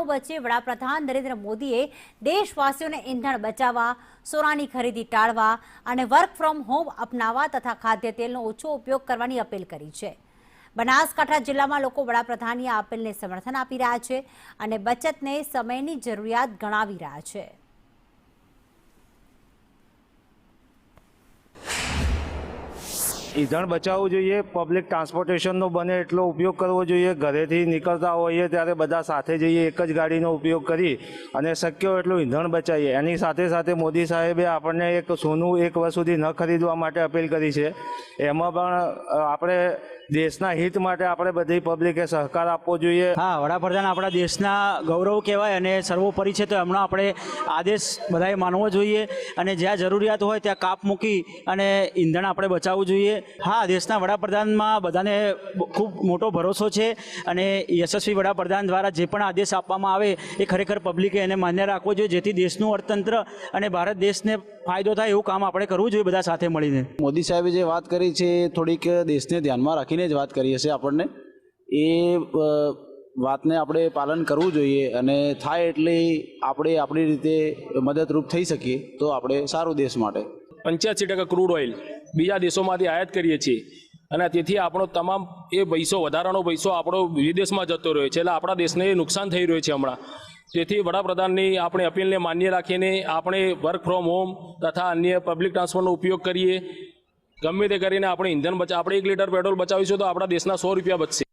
વચ્ચે વડાપ્રધાન નરેન્દ્ર મોદીએ દેશવાસીઓને ઈંધણ બચાવવા, સોનાની ખરીદી ટાળવા અને વર્ક ફ્રોમ હોમ અપનાવવા તથા ખાદ્ય તેલનો ઓછો ઉપયોગ કરવાની અપીલ કરી છે। બનાસકાંઠા જિલ્લામાં લોકો વડાપ્રધાનની આ અપીલને સમર્થન આપી રહ્યા છે અને બચતને સમયની જરૂરિયાત ગણાવી રહ્યા છે। ઈંધણ બચાવવું જોઈએ, પબ્લિક ટ્રાન્સપોર્ટેશનનો બને એટલો ઉપયોગ કરવો જોઈએ। ઘરેથી નીકળતા હોઈએ ત્યારે બધા સાથે જઈએ, એક જ ગાડીનો ઉપયોગ કરી અને શક્ય એટલું ઈંધણ બચાવીએ। એની સાથે સાથે મોદી સાહેબે આપણને એક સોનું 1 વર્ષ સુધી ન ખરીદવા માટે અપીલ કરી છે। એમાં પણ આપણે દેશના હિત માટે આપણે બધી પબ્લિકે સહકાર આપવો જોઈએ। हाँ, वडाप्रधान આપણા દેશના ગૌરવ કહેવાય અને સર્વોપરી છે, તો એમનો આપણે આદેશ બધાએ માનવો જોઈએ અને જ્યાં જરૂરિયાત હોય ત્યાં કાપ મૂકી અને ઈંધણ આપણે બચાવવું જોઈએ। હા, દેશના વડાપ્રધાનમાં બધાને ખૂબ મોટો ભરોસો છે અને યશસ્વી વડાપ્રધાન દ્વારા જે પણ આદેશ આપવામાં આવે એ ખરેખર પબ્લિકે એને માન્ય રાખવો જોઈએ, જેથી દેશનું અર્થતંત્ર અને ભારત દેશને ફાયદો થાય એવું કામ આપણે કરવું જોઈએ બધા સાથે મળીને। મોદી સાહેબે જે વાત કરી છે એ થોડીક દેશને ધ્યાનમાં રાખીને જ વાત કરી હશે। આપણને એ વાતને આપણે પાલન કરવું જોઈએ અને થાય એટલે આપણે આપણી રીતે મદદરૂપ થઈ શકીએ તો આપણે સારું દેશ માટે। 85% ક્રૂડ ઓઇલ બીજા દેશોમાંથી આયાત કરીએ છીએ અને તેથી આપણો તમામ એ પૈસો, વધારાનો પૈસો આપણો વિદેશમાં જતો રહ્યો છે, એટલે આપણા દેશને નુકસાન થઈ રહ્યું છે હમણાં। તેથી વડાપ્રધાનની આપણે અપીલને માન્ય રાખીને આપણે વર્ક ફ્રોમ હોમ તથા અન્ય પબ્લિક ટ્રાન્સપોર્ટનો ઉપયોગ કરીએ। ગમે તે કરીને આપણે ઈંધણ આપણે 1 લીટર પેટ્રોલ બચાવીશું તો આપણા દેશના 100 રૂપિયા બચશે।